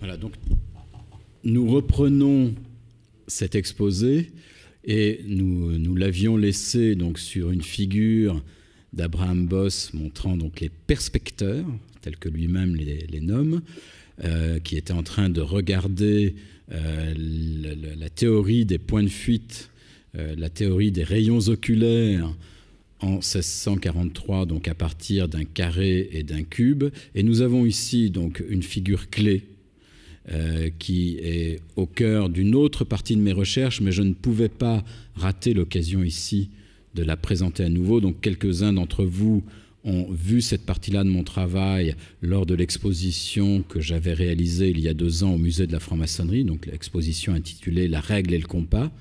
Voilà, donc nous reprenons cet exposé et nous l'avions laissé donc sur une figure d'Abraham Boss montrant donc les perspecteurs, tels que lui-même les nomme, qui était en train de regarder la théorie des points de fuite, la théorie des rayons oculaires en 1643, donc à partir d'un carré et d'un cube. Et nous avons ici donc une figure clé qui est au cœur d'une autre partie de mes recherches, mais je ne pouvais pas rater l'occasion ici de la présenter à nouveau. Donc quelques-uns d'entre vous ont vu cette partie-là de mon travail lors de l'exposition que j'avais réalisée il y a 2 ans au musée de la franc-maçonnerie, donc l'exposition intitulée « La règle et le compas ».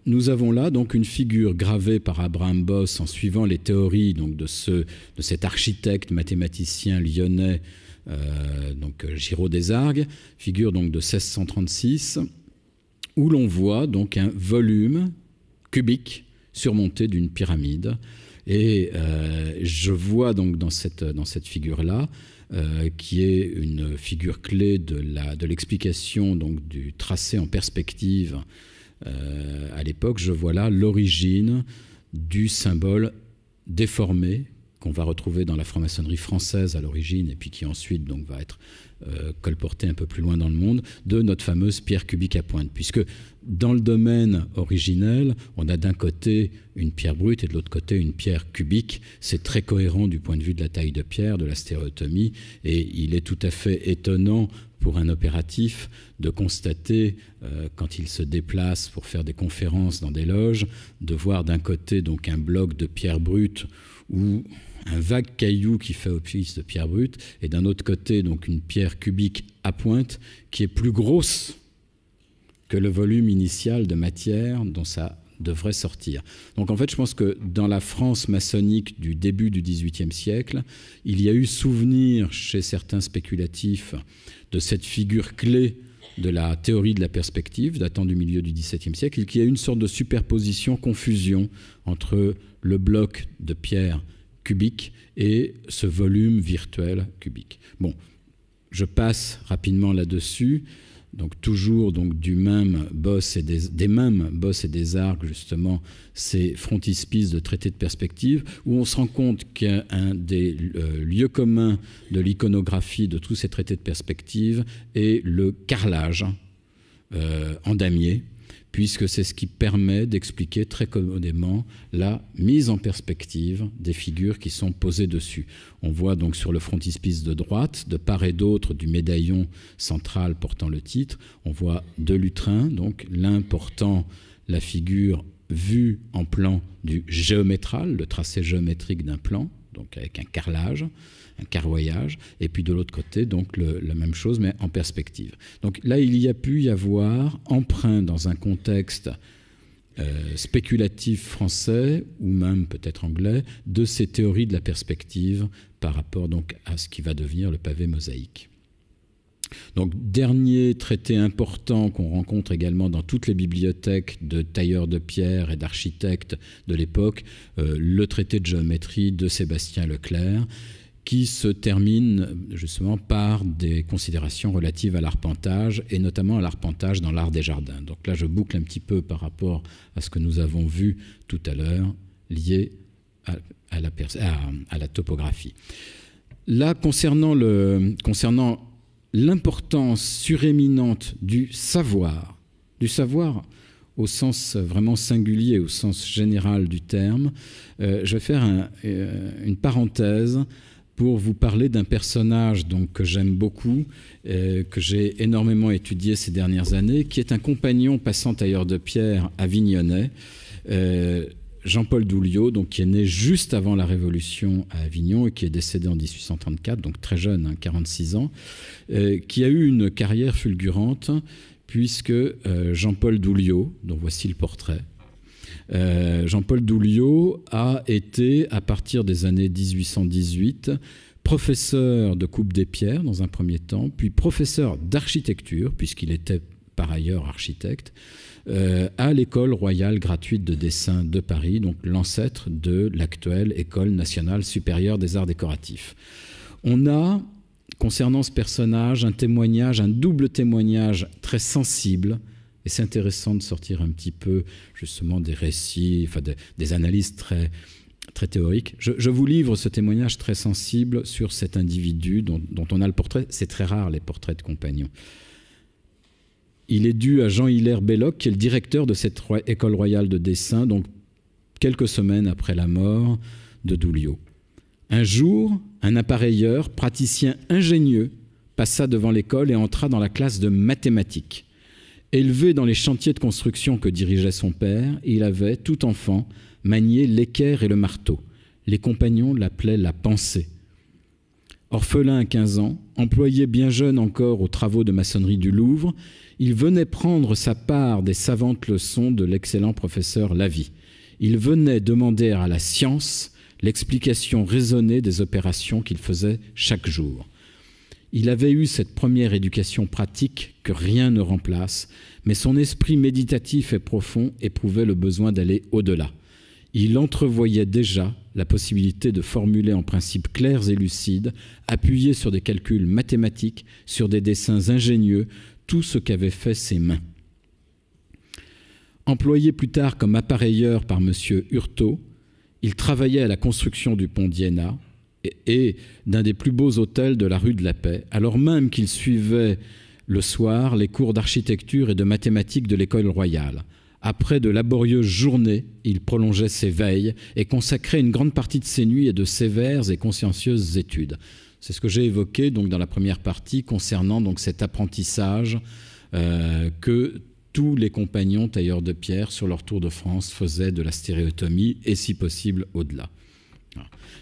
Nous avons là donc une figure gravée par Abraham Boss en suivant les théories donc de cet architecte mathématicien lyonnais, donc Giraud des Argues, figure donc de 1636, où l'on voit donc un volume cubique surmonté d'une pyramide. Et je vois donc dans cette figure-là, qui est une figure clé de l'explication donc du tracé en perspective à l'époque, je vois là l'origine du symbole déformé qu'on va retrouver dans la franc-maçonnerie française à l'origine et puis qui ensuite donc va être colporté un peu plus loin dans le monde, de notre fameuse pierre cubique à pointe. Puisque dans le domaine originel, on a d'un côté une pierre brute et de l'autre côté une pierre cubique. C'est très cohérent du point de vue de la taille de pierre, de la stéréotomie, et il est tout à fait étonnant pour un opératif de constater, quand il se déplace pour faire des conférences dans des loges, de voir d'un côté donc un bloc de pierre brute ou un vague caillou qui fait office de pierre brute, et d'un autre côté donc une pierre cubique à pointe qui est plus grosse que le volume initial de matière dont ça devrait sortir. Donc en fait, je pense que dans la France maçonnique du début du XVIIIe siècle, il y a eu souvenir chez certains spéculatifs de cette figure clé de la théorie de la perspective datant du milieu du XVIIe siècle, et qu'il y a une sorte de superposition, confusion entre le bloc de pierre cubique et ce volume virtuel cubique. Bon, je passe rapidement là-dessus. Donc toujours donc, du même Boss et des mêmes Boss et des Argues, justement, ces frontispices de traités de perspective, où on se rend compte qu'un des lieux communs de l'iconographie de tous ces traités de perspective est le carrelage en damier, puisque c'est ce qui permet d'expliquer très commodément la mise en perspective des figures qui sont posées dessus. On voit donc sur le frontispice de droite, de part et d'autre du médaillon central portant le titre, on voit 2 lutrins, donc l'un portant la figure vue en plan du géométral, le tracé géométrique d'un plan, donc avec un carrelage, un carroyage, et puis de l'autre côté, donc la même chose, mais en perspective. Donc là, il y a pu y avoir emprunt dans un contexte spéculatif français, ou même peut-être anglais, de ces théories de la perspective par rapport donc à ce qui va devenir le pavé mosaïque. Donc, dernier traité important qu'on rencontre également dans toutes les bibliothèques de tailleurs de pierre et d'architectes de l'époque, le traité de géométrie de Sébastien Leclerc, qui se termine justement par des considérations relatives à l'arpentage, et notamment à l'arpentage dans l'art des jardins. Donc là, je boucle un petit peu par rapport à ce que nous avons vu tout à l'heure, lié à la topographie. Là, concernant l'importance suréminente du savoir au sens vraiment singulier, au sens général du terme, je vais faire une parenthèse pour vous parler d'un personnage donc, que j'aime beaucoup, que j'ai énormément étudié ces dernières années, qui est un compagnon passant tailleur de pierre avignonnais, Jean-Paul Douliot, donc, qui est né juste avant la Révolution à Avignon et qui est décédé en 1834, donc très jeune, 46 ans, qui a eu une carrière fulgurante, puisque Jean-Paul Douliot, dont voici le portrait, Jean-Paul Douliot a été, à partir des années 1818, professeur de coupe des pierres dans un premier temps, puis professeur d'architecture, puisqu'il était par ailleurs architecte, à l'école royale gratuite de dessin de Paris, donc l'ancêtre de l'actuelle École nationale supérieure des arts décoratifs. On a concernant ce personnage, un témoignage, un double témoignage très sensible. Et c'est intéressant de sortir un petit peu justement des récits, enfin des analyses très, très théoriques. Je vous livre ce témoignage très sensible sur cet individu dont on a le portrait. C'est très rare, les portraits de compagnons. Il est dû à Jean-Hilaire Belloc, qui est le directeur de cette école royale de dessin, donc quelques semaines après la mort de Douliot. Un jour, un appareilleur, praticien ingénieux, passa devant l'école et entra dans la classe de mathématiques. Élevé dans les chantiers de construction que dirigeait son père, il avait, tout enfant, manié l'équerre et le marteau. Les compagnons l'appelaient la pensée. Orphelin à 15 ans, employé bien jeune encore aux travaux de maçonnerie du Louvre, il venait prendre sa part des savantes leçons de l'excellent professeur Lavie. Il venait demander à la science l'explication raisonnée des opérations qu'il faisait chaque jour. Il avait eu cette première éducation pratique que rien ne remplace, mais son esprit méditatif et profond éprouvait le besoin d'aller au-delà. Il entrevoyait déjà la possibilité de formuler en principes clairs et lucides, appuyés sur des calculs mathématiques, sur des dessins ingénieux, tout ce qu'avaient fait ses mains. Employé plus tard comme appareilleur par M. Hurtaud, il travaillait à la construction du pont d'Iéna et d'un des plus beaux hôtels de la rue de la Paix, alors même qu'il suivait le soir les cours d'architecture et de mathématiques de l'école royale. Après de laborieuses journées, il prolongeait ses veilles et consacrait une grande partie de ses nuits à de sévères et consciencieuses études. C'est ce que j'ai évoqué donc, dans la première partie concernant donc, cet apprentissage que tous les compagnons tailleurs de pierre sur leur tour de France faisaient de la stéréotomie et si possible au-delà.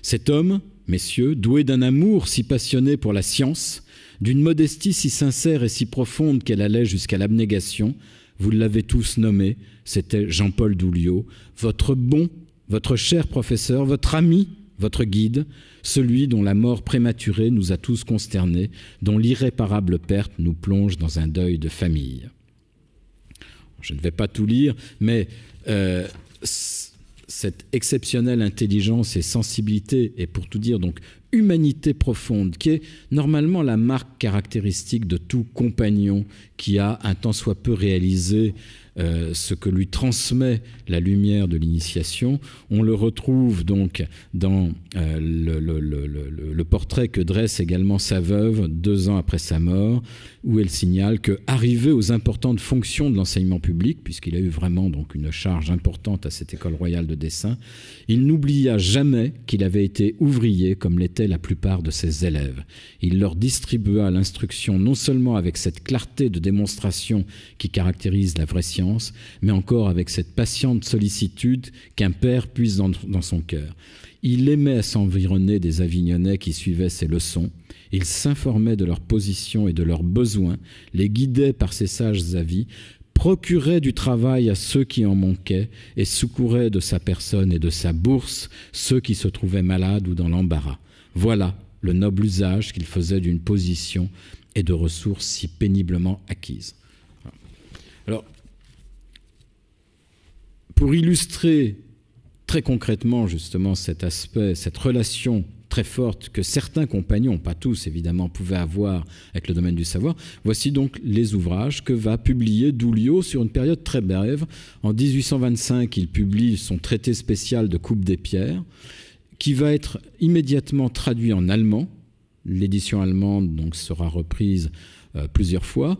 Cet homme, messieurs, doué d'un amour si passionné pour la science, d'une modestie si sincère et si profonde qu'elle allait jusqu'à l'abnégation, vous l'avez tous nommé, c'était Jean-Paul Douliot, votre bon, votre cher professeur, votre ami, votre guide, celui dont la mort prématurée nous a tous consternés, dont l'irréparable perte nous plonge dans un deuil de famille. Je ne vais pas tout lire, mais cette exceptionnelle intelligence et sensibilité, et pour tout dire, donc humanité profonde, qui est normalement la marque caractéristique de tout compagnon qui a un tant soit peu réalisé ce que lui transmet la lumière de l'initiation. On le retrouve donc dans le portrait que dresse également sa veuve 2 ans après sa mort, où elle signale qu'arrivé aux importantes fonctions de l'enseignement public, puisqu'il a eu vraiment donc une charge importante à cette école royale de dessin, il n'oublia jamais qu'il avait été ouvrier comme l'étaient la plupart de ses élèves. Il leur distribua l'instruction non seulement avec cette clarté de démonstration qui caractérise la vraie science, mais encore avec cette patiente sollicitude qu'un père puise dans son cœur. Il aimait s'environner des Avignonnais qui suivaient ses leçons. Il s'informait de leur position et de leurs besoins, les guidait par ses sages avis, procurait du travail à ceux qui en manquaient et secourait de sa personne et de sa bourse ceux qui se trouvaient malades ou dans l'embarras. Voilà le noble usage qu'il faisait d'une position et de ressources si péniblement acquises. Alors, pour illustrer très concrètement justement cet aspect, cette relation très forte que certains compagnons, pas tous évidemment, pouvaient avoir avec le domaine du savoir, voici donc les ouvrages que va publier Douliot sur une période très brève. En 1825, il publie son traité spécial de coupe des pierres, qui va être immédiatement traduit en allemand. L'édition allemande donc, sera reprise plusieurs fois.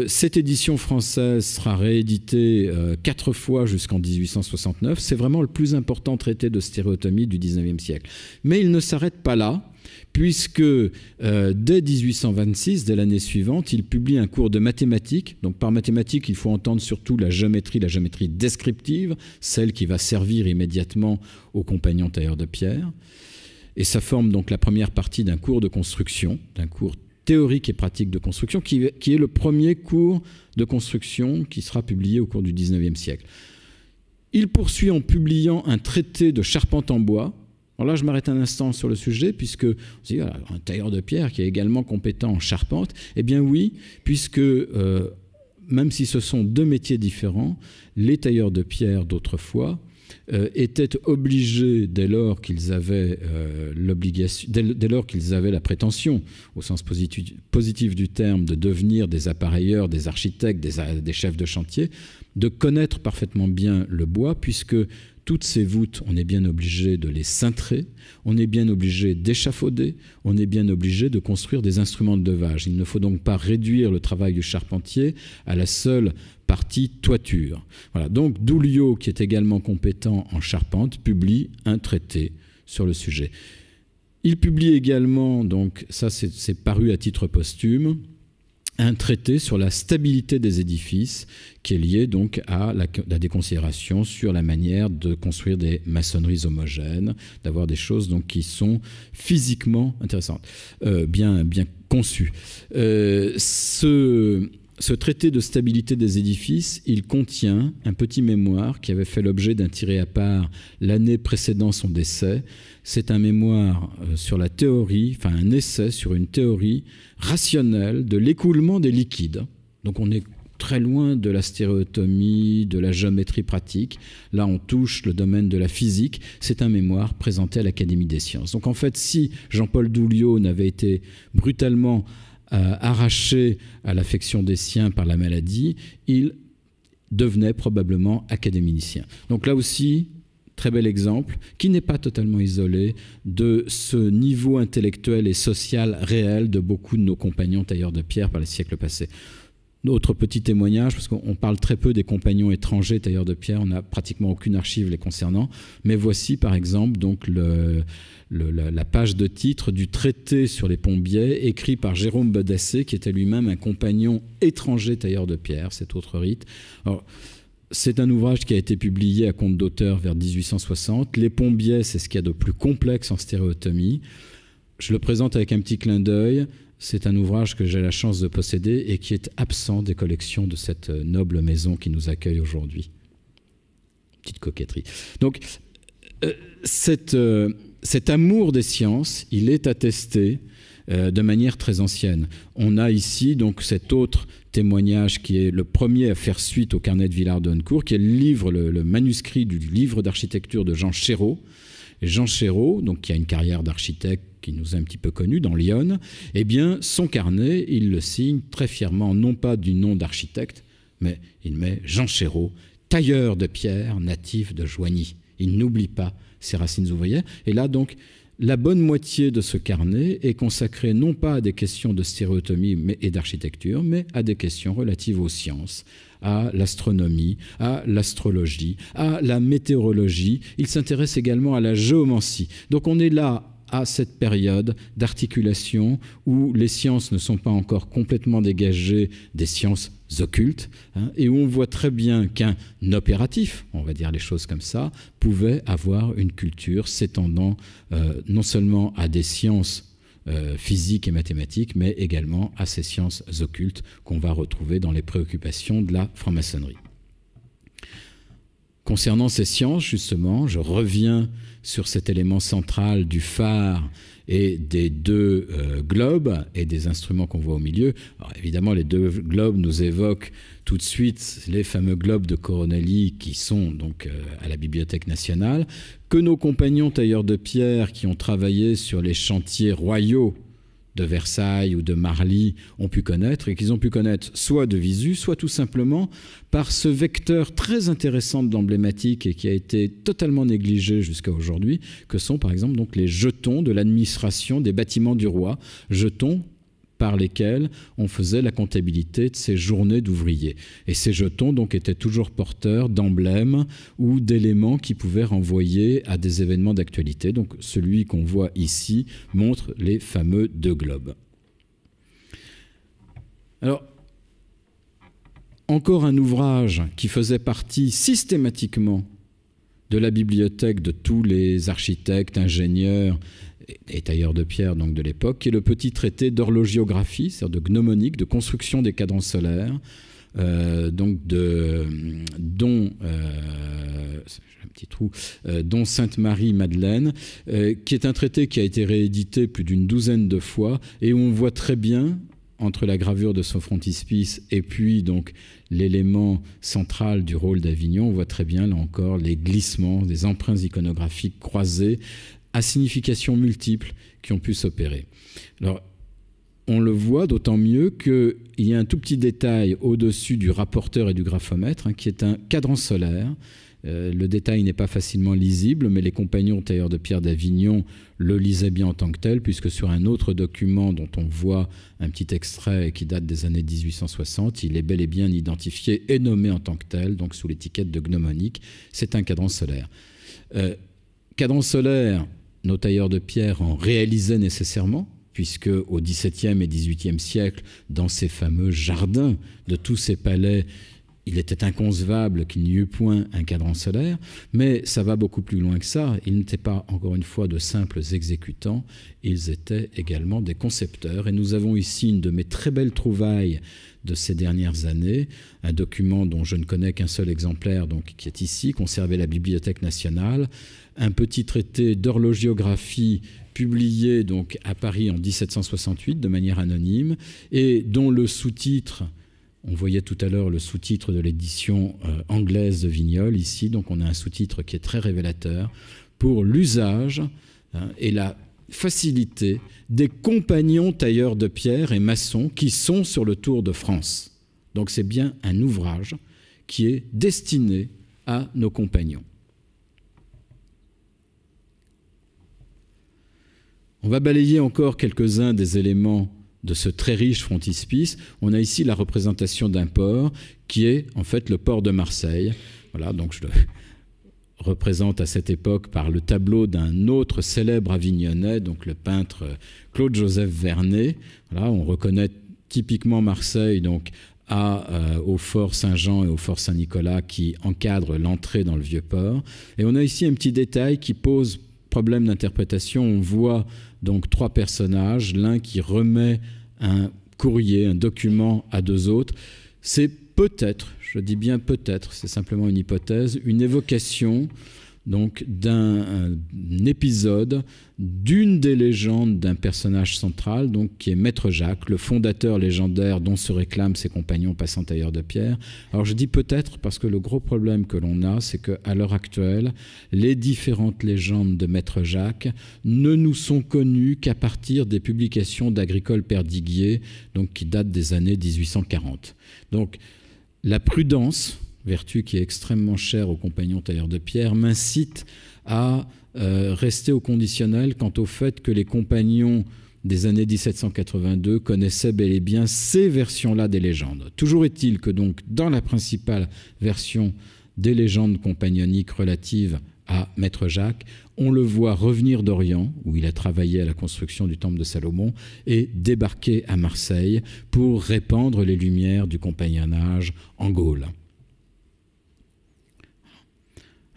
Cette édition française sera rééditée 4 fois jusqu'en 1869. C'est vraiment le plus important traité de stéréotomie du XIXe siècle. Mais il ne s'arrête pas là, puisque dès 1826, dès l'année suivante, il publie un cours de mathématiques. Donc par mathématiques, il faut entendre surtout la géométrie descriptive, celle qui va servir immédiatement aux compagnons tailleurs de pierre. Et ça forme donc la première partie d'un cours de construction, d'un cours théorique et pratique de construction, qui est le premier cours de construction qui sera publié au cours du XIXe siècle. Il poursuit en publiant un traité de charpente en bois. Alors là, je m'arrête un instant sur le sujet, puisque on se dit, voilà, un tailleur de pierre qui est également compétent en charpente. Eh bien oui, puisque même si ce sont 2 métiers différents, les tailleurs de pierre d'autrefois étaient obligés, dès lors qu'ils avaient dès lors qu'ils avaient la prétention, au sens positif du terme, de devenir des appareilleurs, des architectes, des chefs de chantier, de connaître parfaitement bien le bois, puisque toutes ces voûtes, on est bien obligé de les cintrer, on est bien obligé d'échafauder, on est bien obligé de construire des instruments de levage. Il ne faut donc pas réduire le travail du charpentier à la seule partie toiture. Voilà. Donc Douliot, qui est également compétent en charpente, publie un traité sur le sujet. Il publie également, donc ça c'est paru à titre posthume, un traité sur la stabilité des édifices qui est lié donc à des considérations sur la manière de construire des maçonneries homogènes, d'avoir des choses donc qui sont physiquement intéressantes, bien conçues. Ce traité de stabilité des édifices, il contient un petit mémoire qui avait fait l'objet d'un tiré à part l'année précédant son décès. C'est un mémoire sur la théorie, enfin un essai sur une théorie rationnelle de l'écoulement des liquides. Donc on est très loin de la stéréotomie, de la géométrie pratique. Là, on touche le domaine de la physique. C'est un mémoire présenté à l'Académie des sciences. Donc en fait, si Jean-Paul Douliot n'avait été brutalement arraché à l'affection des siens par la maladie, il devenait probablement académicien. Donc là aussi, très bel exemple, qui n'est pas totalement isolé de ce niveau intellectuel et social réel de beaucoup de nos compagnons tailleurs de pierre par les siècles passés. Autre petit témoignage, parce qu'on parle très peu des compagnons étrangers tailleurs de pierre, on n'a pratiquement aucune archive les concernant, mais voici par exemple donc la page de titre du traité sur les pont-biais écrit par Jérôme Bodassé, qui était lui-même un compagnon étranger tailleur de pierre, cet autre rite. Alors, c'est un ouvrage qui a été publié à compte d'auteur vers 1860. Les pont-biais, c'est ce qu'il y a de plus complexe en stéréotomie. Je le présente avec un petit clin d'œil. C'est un ouvrage que j'ai la chance de posséder et qui est absent des collections de cette noble maison qui nous accueille aujourd'hui. Petite coquetterie. Donc, cet amour des sciences, il est attesté de manière très ancienne. On a ici donc cet autre témoignage qui est le premier à faire suite au carnet de Villard-de-Honnecourt, qui est le manuscrit du livre d'architecture de Jean Chéreau. Et Jean Chéreau, donc, qui a une carrière d'architecte qui nous est un petit peu connu dans l'Yonne, eh bien, son carnet, il le signe très fièrement, non pas du nom d'architecte, mais il met Jean Chéreau, tailleur de pierre, natif de Joigny. Il n'oublie pas ses racines ouvrières. Et là, donc, la bonne moitié de ce carnet est consacrée non pas à des questions de stéréotomie et d'architecture, mais à des questions relatives aux sciences, à l'astronomie, à l'astrologie, à la météorologie. Il s'intéresse également à la géomancie. Donc on est là à cette période d'articulation où les sciences ne sont pas encore complètement dégagées des sciences occultes, et où on voit très bien qu'un opératif, on va dire les choses comme ça, pouvait avoir une culture s'étendant non seulement à des sciences physiques et mathématiques, mais également à ces sciences occultes qu'on va retrouver dans les préoccupations de la franc-maçonnerie. Concernant ces sciences, justement, je reviens sur cet élément central du phare et des deux globes et des instruments qu'on voit au milieu. Alors, évidemment, les deux globes nous évoquent tout de suite les fameux globes de Coronelli qui sont donc à la Bibliothèque nationale, que nos compagnons tailleurs de pierre qui ont travaillé sur les chantiers royaux de Versailles ou de Marly ont pu connaître, et qu'ils ont pu connaître soit de visu, soit tout simplement par ce vecteur très intéressant d'emblématique et qui a été totalement négligé jusqu'à aujourd'hui, que sont par exemple donc les jetons de l'administration des bâtiments du roi, jetons par lesquels on faisait la comptabilité de ces journées d'ouvriers. Et ces jetons donc étaient toujours porteurs d'emblèmes ou d'éléments qui pouvaient renvoyer à des événements d'actualité. Donc celui qu'on voit ici montre les fameux deux globes. Alors, encore un ouvrage qui faisait partie systématiquement de la bibliothèque de tous les architectes, ingénieurs et tailleurs de pierre donc de l'époque, qui est le petit traité d'horlogiographie, c'est-à-dire de gnomonique, de construction des cadrans solaires, dont Sainte-Marie-Madeleine, qui est un traité qui a été réédité plus d'une douzaine de fois et où on voit très bien, entre la gravure de son frontispice et puis donc l'élément central du rôle d'Avignon, on voit très bien, là encore, les glissements, des empreintes iconographiques croisées à significations multiples qui ont pu s'opérer. Alors, on le voit d'autant mieux qu'il y a un tout petit détail au-dessus du rapporteur et du graphomètre, qui est un cadran solaire. Le détail n'est pas facilement lisible, mais les compagnons tailleurs de pierre d'Avignon le lisaient bien en tant que tel, puisque sur un autre document dont on voit un petit extrait qui date des années 1860, il est bel et bien identifié et nommé en tant que tel, donc sous l'étiquette de gnomonique. C'est un cadran solaire. Cadran solaire, nos tailleurs de pierre en réalisaient nécessairement, puisque au XVIIe et XVIIIe siècle, dans ces fameux jardins de tous ces palais, il était inconcevable qu'il n'y eût point un cadran solaire, mais ça va beaucoup plus loin que ça. Ils n'étaient pas, encore une fois, de simples exécutants, ils étaient également des concepteurs. Et nous avons ici une de mes très belles trouvailles de ces dernières années, un document dont je ne connais qu'un seul exemplaire, donc, qui est ici, conservé à la Bibliothèque nationale, un petit traité d'horlogiographie publié donc à Paris en 1768 de manière anonyme et dont le sous-titre, on voyait tout à l'heure le sous-titre de l'édition anglaise de Vignolles ici, donc on a un sous-titre qui est très révélateur pour l'usage et la facilité des compagnons tailleurs de pierre et maçons qui sont sur le Tour de France. Donc c'est bien un ouvrage qui est destiné à nos compagnons. On va balayer encore quelques-uns des éléments de ce très riche frontispice. On a ici la représentation d'un port qui est en fait le port de Marseille. Voilà, donc je le représente à cette époque par le tableau d'un autre célèbre avignonnais, donc le peintre Claude-Joseph Vernet. Voilà, on reconnaît typiquement Marseille donc au fort Saint-Jean et au fort Saint-Nicolas qui encadrent l'entrée dans le vieux port. Et on a ici un petit détail qui pose problème d'interprétation. On voit donc trois personnages, l'un qui remet un courrier, un document à deux autres. C'est peut-être, je dis bien peut-être, c'est simplement une hypothèse, une évocation donc d'un épisode d'une des légendes d'un personnage central, donc qui est Maître Jacques, le fondateur légendaire dont se réclament ses compagnons passant tailleurs de pierre. Alors je dis peut-être parce que le gros problème que l'on a, c'est qu'à l'heure actuelle, les différentes légendes de Maître Jacques ne nous sont connues qu'à partir des publications d'Agricole Perdiguier, donc qui datent des années 1840. Donc la prudence, vertu qui est extrêmement chère aux compagnons tailleurs de pierre, m'incite à rester au conditionnel quant au fait que les compagnons des années 1782 connaissaient bel et bien ces versions-là des légendes. Toujours est-il que donc dans la principale version des légendes compagnoniques relatives à Maître Jacques, on le voit revenir d'Orient, où il a travaillé à la construction du temple de Salomon, et débarquer à Marseille pour répandre les lumières du compagnonnage en Gaule.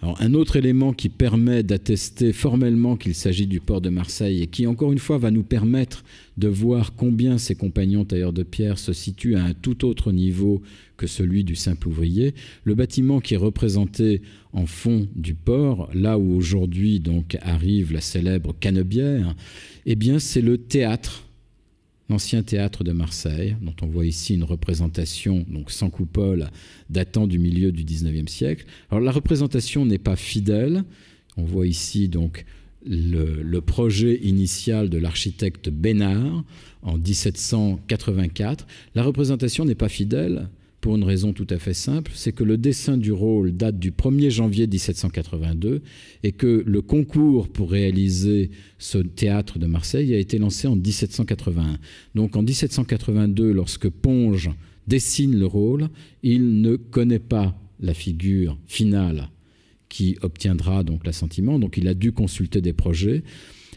Alors, un autre élément qui permet d'attester formellement qu'il s'agit du port de Marseille et qui, encore une fois, va nous permettre de voir combien ces compagnons tailleurs de pierre se situent à un tout autre niveau que celui du simple ouvrier. Le bâtiment qui est représenté en fond du port, là où aujourd'hui donc arrive la célèbre canebière, eh bien, c'est le théâtre, l'ancien théâtre de Marseille, dont on voit ici une représentation donc sans coupole datant du milieu du XIXe siècle. Alors la représentation n'est pas fidèle. On voit ici donc le projet initial de l'architecte Bénard en 1784. La représentation n'est pas fidèle pour une raison tout à fait simple, c'est que le dessin du rôle date du 1er janvier 1782 et que le concours pour réaliser ce théâtre de Marseille a été lancé en 1781. Donc en 1782, lorsque Ponge dessine le rôle, il ne connaît pas la figure finale qui obtiendra donc l'assentiment, donc il a dû consulter des projets.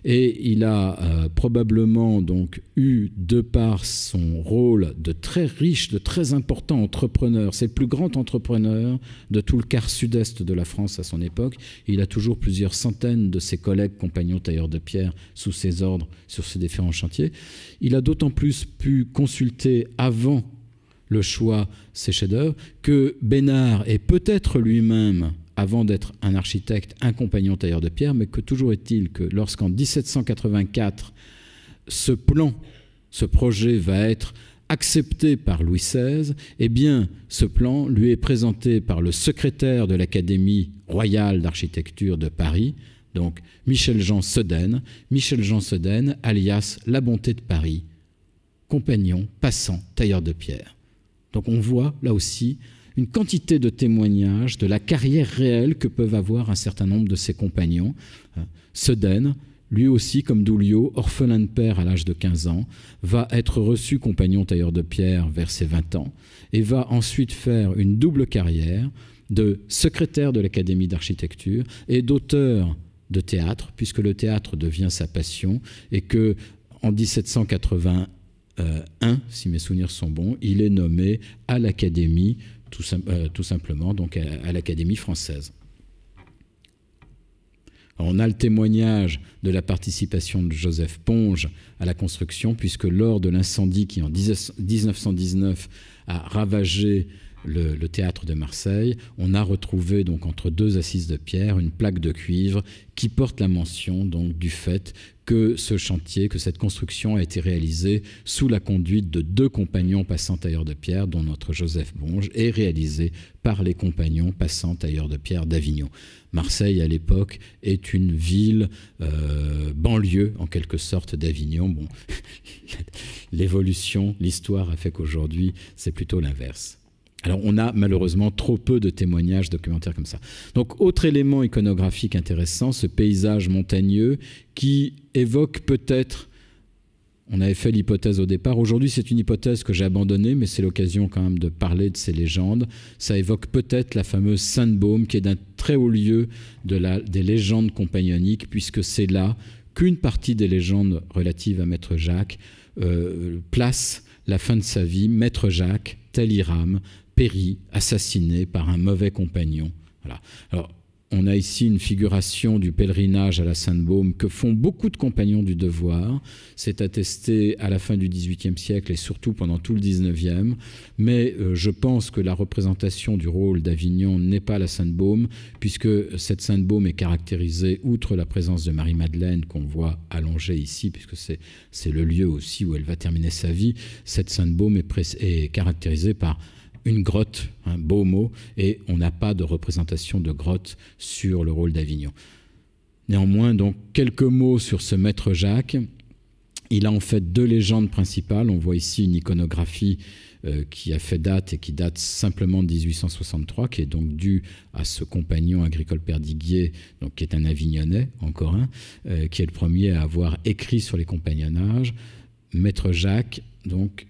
Et il a probablement donc eu, de par son rôle de très riche, de très important entrepreneur, c'est le plus grand entrepreneur de tout le quart sud-est de la France à son époque. Il a toujours plusieurs centaines de ses collègues compagnons tailleurs de pierre sous ses ordres sur ses différents chantiers. Il a d'autant plus pu consulter avant le choix ses chefs-d'œuvre que Bénard est peut-être lui-même, avant d'être un architecte, un compagnon tailleur de pierre, mais que toujours est-il que lorsqu'en 1784, ce projet va être accepté par Louis XVI, eh bien, ce plan lui est présenté par le secrétaire de l'Académie royale d'architecture de Paris, donc Michel-Jean Sedaine, alias La Bonté de Paris, compagnon, passant, tailleur de pierre. Donc on voit là aussi une quantité de témoignages de la carrière réelle que peuvent avoir un certain nombre de ses compagnons. Sedaine, lui aussi, comme Douliot, orphelin de père à l'âge de 15 ans, va être reçu compagnon tailleur de pierre vers ses 20 ans et va ensuite faire une double carrière de secrétaire de l'Académie d'architecture et d'auteur de théâtre, puisque le théâtre devient sa passion et que en 1781, si mes souvenirs sont bons, il est nommé à l'Académie, tout simplement, donc à l'Académie française. On a le témoignage de la participation de Joseph Ponge à la construction, puisque lors de l'incendie qui, en 1919, a ravagé le théâtre de Marseille, on a retrouvé donc entre deux assises de pierre une plaque de cuivre qui porte la mention donc du fait que ce chantier, que cette construction a été réalisée sous la conduite de deux compagnons passants tailleurs de pierre, dont notre Joseph Ponge, et réalisée par les compagnons passants tailleurs de pierre d'Avignon. Marseille, à l'époque, est une ville banlieue, en quelque sorte, d'Avignon. Bon, l'évolution, l'histoire a fait qu'aujourd'hui, c'est plutôt l'inverse. Alors, on a malheureusement trop peu de témoignages documentaires comme ça. Donc, autre élément iconographique intéressant, ce paysage montagneux qui évoque peut-être, on avait fait l'hypothèse au départ, aujourd'hui c'est une hypothèse que j'ai abandonnée, mais c'est l'occasion quand même de parler de ces légendes. Ça évoque peut-être la fameuse Sainte-Baume, qui est d'un très haut lieu des légendes compagnonniques, puisque c'est là qu'une partie des légendes relatives à Maître Jacques place la fin de sa vie. Maître Jacques, tel Hiram, périt, assassiné par un mauvais compagnon. Voilà. Alors, on a ici une figuration du pèlerinage à la Sainte-Baume que font beaucoup de compagnons du devoir. C'est attesté à la fin du XVIIIe siècle et surtout pendant tout le XIXe. Mais je pense que la représentation du rôle d'Avignon n'est pas la Sainte-Baume, puisque cette Sainte-Baume est caractérisée, outre la présence de Marie-Madeleine qu'on voit allongée ici, puisque c'est le lieu aussi où elle va terminer sa vie, cette Sainte-Baume est caractérisée par une grotte, un beau mot, et on n'a pas de représentation de grotte sur le rôle d'Avignon. Néanmoins, donc, quelques mots sur ce Maître Jacques. Il a en fait deux légendes principales. On voit ici une iconographie qui a fait date et qui date simplement de 1863, qui est donc due à ce compagnon agricole perdiguier, donc qui est un Avignonnais, encore un, qui est le premier à avoir écrit sur les compagnonnages. Maître Jacques, donc,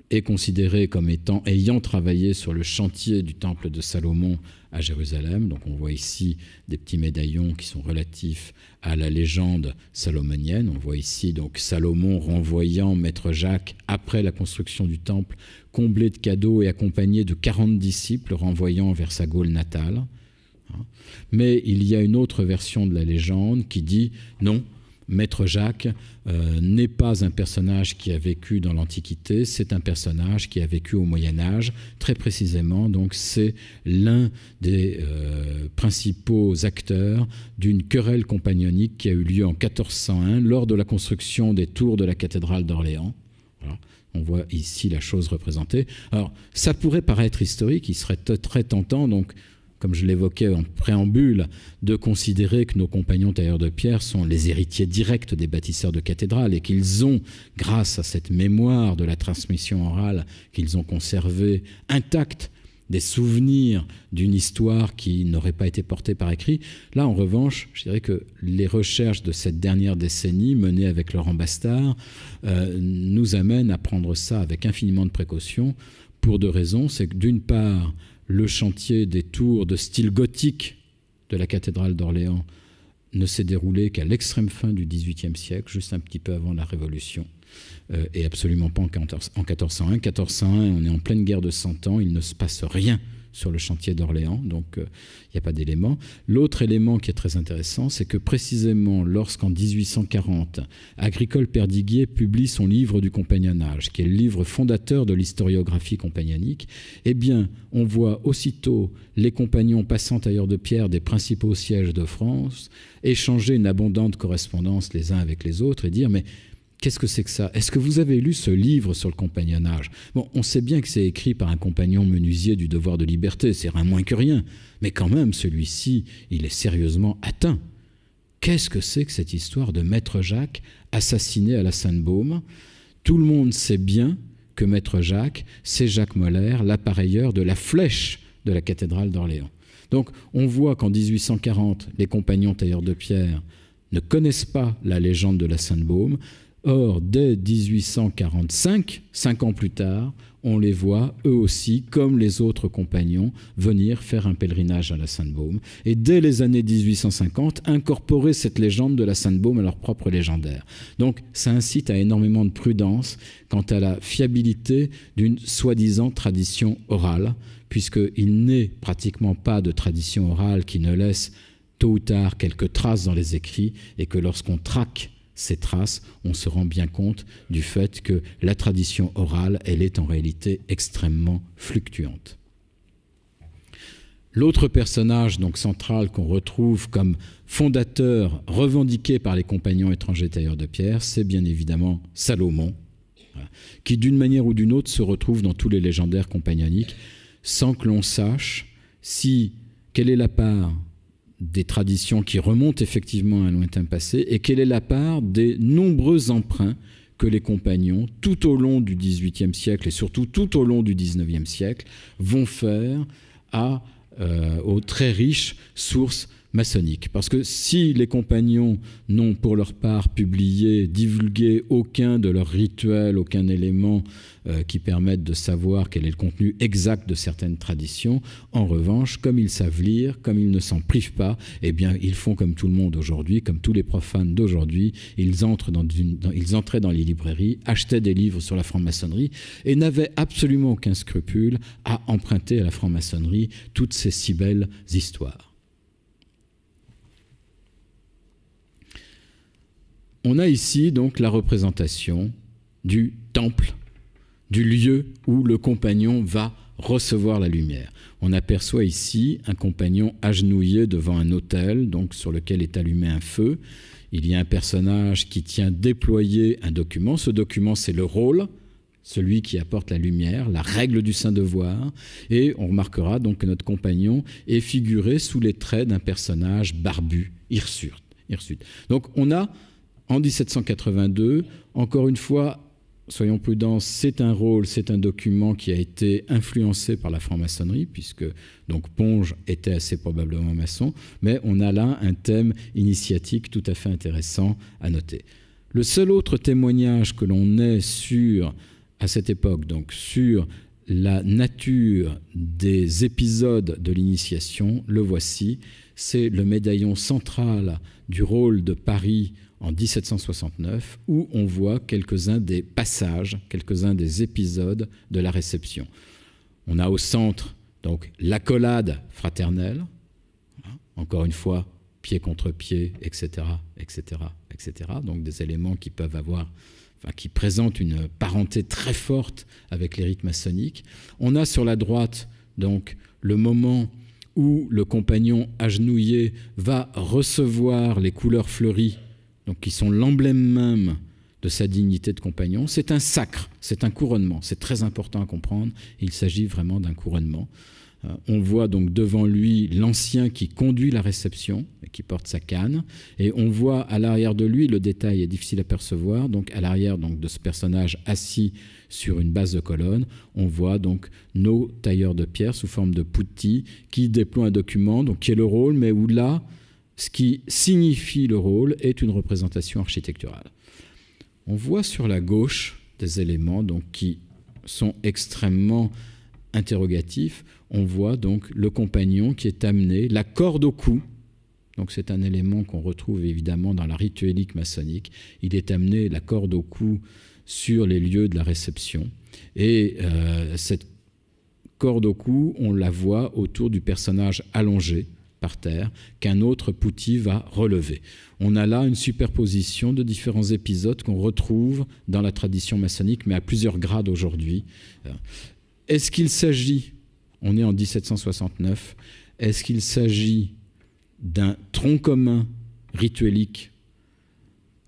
est considéré comme ayant travaillé sur le chantier du temple de Salomon à Jérusalem. Donc on voit ici des petits médaillons qui sont relatifs à la légende salomonienne. On voit ici donc Salomon renvoyant Maître Jacques après la construction du temple, comblé de cadeaux et accompagné de 40 disciples renvoyant vers sa Gaule natale. Mais il y a une autre version de la légende qui dit non, Maître Jacques n'est pas un personnage qui a vécu dans l'Antiquité, c'est un personnage qui a vécu au Moyen-Âge. Très précisément, donc, c'est l'un des principaux acteurs d'une querelle compagnonique qui a eu lieu en 1401 lors de la construction des tours de la cathédrale d'Orléans. Voilà. On voit ici la chose représentée. Alors, ça pourrait paraître historique, il serait très tentant, donc, comme je l'évoquais en préambule, de considérer que nos compagnons tailleurs de pierre sont les héritiers directs des bâtisseurs de cathédrales et qu'ils ont, grâce à cette mémoire de la transmission orale qu'ils ont conservée intacte, des souvenirs d'une histoire qui n'aurait pas été portée par écrit. Là, en revanche, je dirais que les recherches de cette dernière décennie, menées avec Laurent Bastard, nous amènent à prendre ça avec infiniment de précaution pour deux raisons. C'est que d'une part, le chantier des tours de style gothique de la cathédrale d'Orléans ne s'est déroulé qu'à l'extrême fin du XVIIIe siècle, juste un petit peu avant la Révolution, et absolument pas en 1401. 1401, on est en pleine guerre de 100 ans, il ne se passe rien sur le chantier d'Orléans, donc il n'y a pas d'élément. L'autre élément qui est très intéressant, c'est que précisément lorsqu'en 1840, Agricole Perdiguier publie son livre du compagnonnage, qui est le livre fondateur de l'historiographie compagnonique, eh bien, on voit aussitôt les compagnons passant tailleurs de pierre des principaux sièges de France échanger une abondante correspondance les uns avec les autres et dire « mais Qu'est-ce que c'est que ça? Est-ce que vous avez lu ce livre sur le compagnonnage? Bon, on sait bien que c'est écrit par un compagnon menuisier du devoir de liberté, c'est rien moins que rien. Mais quand même, celui-ci, il est sérieusement atteint. Qu'est-ce que c'est que cette histoire de Maître Jacques assassiné à la Sainte-Baume? Tout le monde sait bien que Maître Jacques, c'est Jacques Moller, l'appareilleur de la flèche de la cathédrale d'Orléans. Donc, on voit qu'en 1840, les compagnons tailleurs de pierre ne connaissent pas la légende de la Sainte-Baume. Or, dès 1845, 5 ans plus tard, on les voit, eux aussi, comme les autres compagnons, venir faire un pèlerinage à la Sainte-Baume. Et dès les années 1850, incorporer cette légende de la Sainte-Baume à leur propre légendaire. Donc, ça incite à énormément de prudence quant à la fiabilité d'une soi-disant tradition orale, puisqu'il n'est pratiquement pas de tradition orale qui ne laisse tôt ou tard quelques traces dans les écrits, et que lorsqu'on traque ces traces, on se rend bien compte du fait que la tradition orale, elle est en réalité extrêmement fluctuante. L'autre personnage donc central qu'on retrouve comme fondateur revendiqué par les compagnons étrangers tailleurs de pierre, c'est bien évidemment Salomon, qui d'une manière ou d'une autre se retrouve dans tous les légendaires compagnoniques, sans que l'on sache quelle est la part des traditions qui remontent effectivement à un lointain passé, et quelle est la part des nombreux emprunts que les compagnons, tout au long du XVIIIe siècle et surtout tout au long du XIXe siècle, vont faire aux très riches sources maçonniques. Parce que si les compagnons n'ont pour leur part publié, divulgué aucun de leurs rituels, aucun élément qui permette de savoir quel est le contenu exact de certaines traditions, en revanche, comme ils savent lire, comme ils ne s'en privent pas, eh bien, ils font comme tout le monde aujourd'hui, comme tous les profanes d'aujourd'hui, ils entraient dans les librairies, achetaient des livres sur la franc-maçonnerie et n'avaient absolument aucun scrupule à emprunter à la franc-maçonnerie toutes ces si belles histoires. On a ici donc la représentation du temple, du lieu où le compagnon va recevoir la lumière. On aperçoit ici un compagnon agenouillé devant un autel, donc sur lequel est allumé un feu. Il y a un personnage qui tient déployé un document. Ce document, c'est le rôle, celui qui apporte la lumière, la règle du saint devoir. Et on remarquera donc que notre compagnon est figuré sous les traits d'un personnage barbu, hirsute. Donc on a en 1782, encore une fois, soyons prudents, c'est un rôle, c'est un document qui a été influencé par la franc-maçonnerie, puisque donc Ponge était assez probablement maçon, mais on a là un thème initiatique tout à fait intéressant à noter. Le seul autre témoignage que l'on ait à cette époque, donc sur la nature des épisodes de l'initiation, le voici, c'est le médaillon central du rôle de Paris en 1769, où on voit quelques-uns des passages, quelques-uns des épisodes de la réception. On a au centre donc l'accolade fraternelle, encore une fois, pied contre pied, etc., etc., etc. Donc des éléments qui peuvent qui présentent une parenté très forte avec les rites maçonniques. On a sur la droite donc le moment où le compagnon agenouillé va recevoir les couleurs fleuries, donc qui sont l'emblème même de sa dignité de compagnon. C'est un sacre, c'est un couronnement. C'est très important à comprendre. Il s'agit vraiment d'un couronnement. On voit donc devant lui l'ancien qui conduit la réception et qui porte sa canne. Et on voit à l'arrière de lui, le détail est difficile à percevoir, donc à l'arrière donc, de ce personnage assis sur une base de colonne, on voit donc nos tailleurs de pierre sous forme de putti qui déploient un document, donc qui est le rôle, mais où là, ce qui signifie le rôle est une représentation architecturale. On voit sur la gauche des éléments donc, qui sont extrêmement interrogatifs. On voit donc le compagnon qui est amené, la corde au cou. Donc c'est un élément qu'on retrouve évidemment dans la rituelique maçonnique. Il est amené, la corde au cou, sur les lieux de la réception. Et cette corde au cou, on la voit autour du personnage allongé par terre, qu'un autre putti va relever. On a là une superposition de différents épisodes qu'on retrouve dans la tradition maçonnique, mais à plusieurs grades aujourd'hui. Est-ce qu'il s'agit, on est en 1769, est-ce qu'il s'agit d'un tronc commun rituelique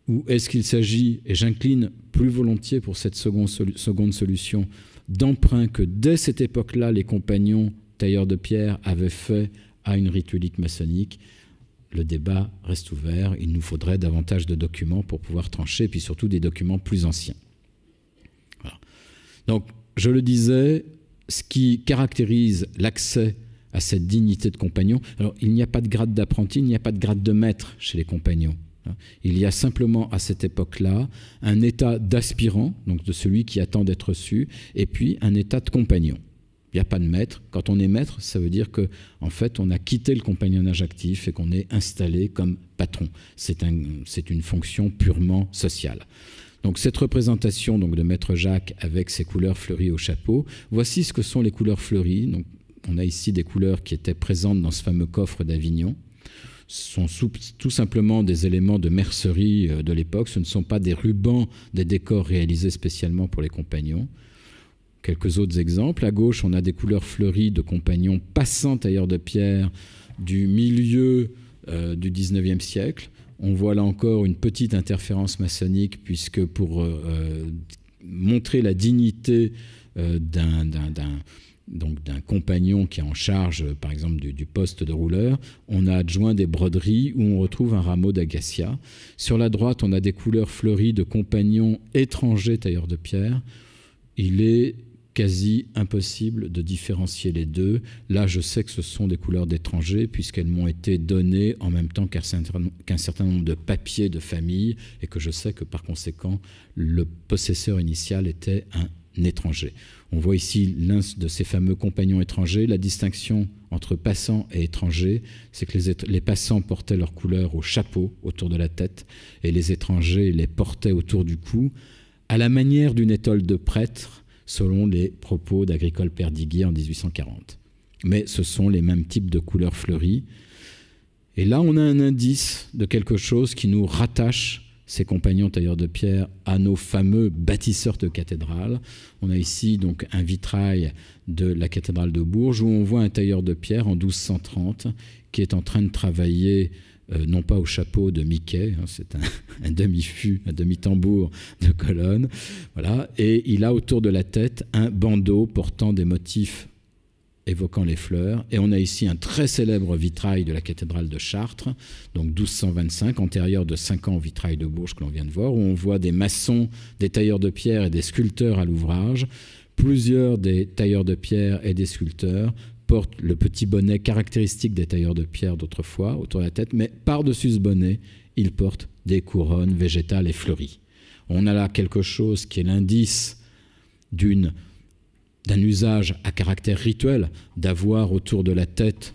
ou est-ce qu'il s'agit, et j'incline plus volontiers pour cette seconde solution, d'emprunts que dès cette époque-là, les compagnons tailleurs de pierre avaient fait à une rituelique maçonnique? Le débat reste ouvert. Il nous faudrait davantage de documents pour pouvoir trancher, et puis surtout des documents plus anciens. Voilà. Donc, je le disais, ce qui caractérise l'accès à cette dignité de compagnon, alors il n'y a pas de grade d'apprenti, il n'y a pas de grade de maître chez les compagnons. Il y a simplement à cette époque-là un état d'aspirant, donc de celui qui attend d'être reçu, et puis un état de compagnon. Il n'y a pas de maître. Quand on est maître, ça veut dire qu'en fait, on a quitté le compagnonnage actif et qu'on est installé comme patron. C'est une fonction purement sociale. Donc cette représentation donc, de Maître Jacques avec ses couleurs fleuries au chapeau, voici ce que sont les couleurs fleuries. Donc, on a ici des couleurs qui étaient présentes dans ce fameux coffre d'Avignon. Ce sont tout simplement des éléments de mercerie de l'époque. Ce ne sont pas des rubans, des décors réalisés spécialement pour les compagnons. Quelques autres exemples. À gauche, on a des couleurs fleuries de compagnons passants tailleurs de pierre du milieu du XIXe siècle. On voit là encore une petite interférence maçonnique, puisque pour montrer la dignité d'un compagnon qui est en charge, par exemple, du poste de rouleur, on a adjoint des broderies où on retrouve un rameau d'acacia. Sur la droite, on a des couleurs fleuries de compagnons étrangers tailleurs de pierre. Il est quasi impossible de différencier les deux. Là, je sais que ce sont des couleurs d'étrangers puisqu'elles m'ont été données en même temps qu'un certain nombre de papiers de famille et que je sais que par conséquent, le possesseur initial était un étranger. On voit ici l'un de ces fameux compagnons étrangers. La distinction entre passants et étrangers, c'est que les passants portaient leurs couleurs au chapeau, autour de la tête, et les étrangers les portaient autour du cou, à la manière d'une étole de prêtre, selon les propos d'Agricole Perdiguier en 1840. Mais ce sont les mêmes types de couleurs fleuries. Et là, on a un indice de quelque chose qui nous rattache, ces compagnons tailleurs de pierre, à nos fameux bâtisseurs de cathédrales. On a ici donc un vitrail de la cathédrale de Bourges où on voit un tailleur de pierre en 1230 qui est en train de travailler non pas au chapeau de Mickey, hein, c'est un demi-fût, un demi-tambour de colonne, voilà, et il a autour de la tête un bandeau portant des motifs évoquant les fleurs, et on a ici un très célèbre vitrail de la cathédrale de Chartres, donc 1225, antérieur de 5 ans au vitrail de Bourges que l'on vient de voir, où on voit des maçons, des tailleurs de pierre et des sculpteurs à l'ouvrage. Plusieurs des tailleurs de pierre et des sculpteurs portent le petit bonnet caractéristique des tailleurs de pierre d'autrefois autour de la tête, mais par-dessus ce bonnet, ils portent des couronnes végétales et fleuries. On a là quelque chose qui est l'indice d'un usage à caractère rituel, d'avoir autour de la tête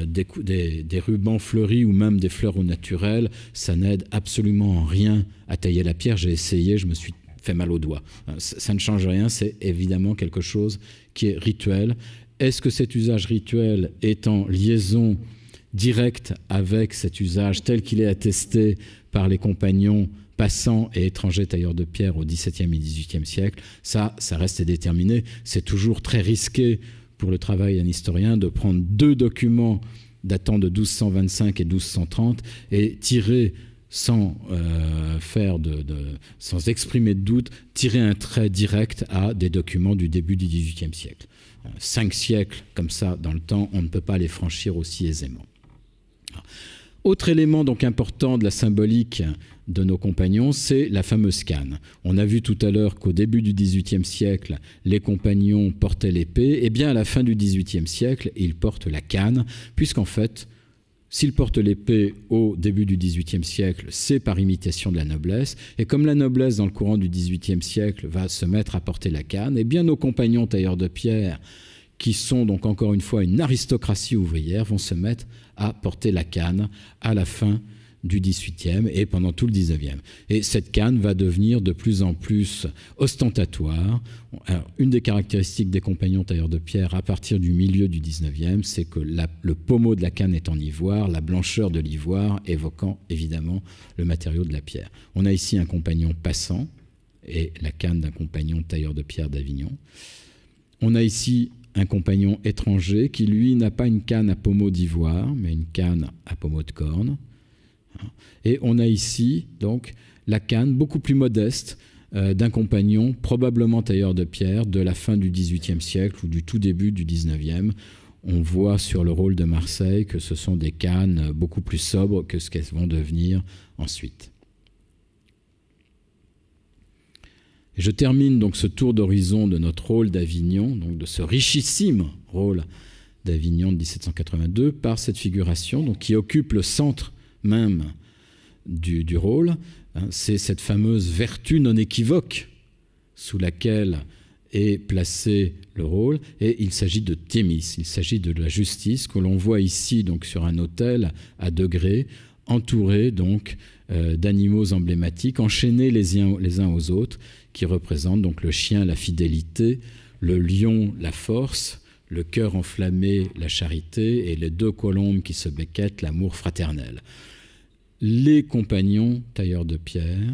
des rubans fleuris ou même des fleurs au naturel. Ça n'aide absolument en rien à tailler la pierre. J'ai essayé, je me suis fait mal aux doigts. Ça ne change rien, c'est évidemment quelque chose qui est rituel. Est-ce que cet usage rituel est en liaison directe avec cet usage tel qu'il est attesté par les compagnons passants et étrangers tailleurs de pierre au XVIIe et XVIIIe siècle? Ça reste déterminé. C'est toujours très risqué pour le travail d'un historien de prendre deux documents datant de 1225 et 1230 et tirer sans exprimer de doute, tirer un trait direct à des documents du début du XVIIIe siècle. 5 siècles comme ça dans le temps, on ne peut pas les franchir aussi aisément. Autre élément donc important de la symbolique de nos compagnons, c'est la fameuse canne. On a vu tout à l'heure qu'au début du XVIIIe siècle, les compagnons portaient l'épée. Et bien à la fin du XVIIIe siècle, ils portent la canne, puisqu'en fait, s'ils portent l'épée au début du XVIIIe siècle, c'est par imitation de la noblesse. Et comme la noblesse, dans le courant du XVIIIe siècle, va se mettre à porter la canne, eh bien nos compagnons tailleurs de pierre, qui sont donc encore une fois une aristocratie ouvrière, vont se mettre à porter la canne à la fin du XVIIIe et pendant tout le XIXe. Et cette canne va devenir de plus en plus ostentatoire. Alors, une des caractéristiques des compagnons tailleurs de pierre à partir du milieu du XIXe, c'est que le pommeau de la canne est en ivoire, la blancheur de l'ivoire évoquant évidemment le matériau de la pierre. On a ici un compagnon passant et la canne d'un compagnon tailleur de pierre d'Avignon. On a ici un compagnon étranger qui, lui, n'a pas une canne à pommeau d'ivoire, mais une canne à pommeau de corne. Et on a ici, donc, la canne beaucoup plus modeste d'un compagnon, probablement tailleur de pierre, de la fin du XVIIIe siècle ou du tout début du XIXe. On voit sur le rôle de Marseille que ce sont des cannes beaucoup plus sobres que ce qu'elles vont devenir ensuite. Et je termine donc ce tour d'horizon de notre rôle d'Avignon, donc de ce richissime rôle d'Avignon de 1782, par cette figuration donc, qui occupe le centre même du rôle. C'est cette fameuse vertu non équivoque sous laquelle est placé le rôle, et il s'agit de Thémis, il s'agit de la justice que l'on voit ici donc sur un autel à degrés, entouré donc d'animaux emblématiques, enchaînés les uns aux autres, qui représentent donc le chien, la fidélité, le lion, la force, le cœur enflammé, la charité, et les deux colombes qui se becquettent, l'amour fraternel. Les compagnons tailleurs de pierre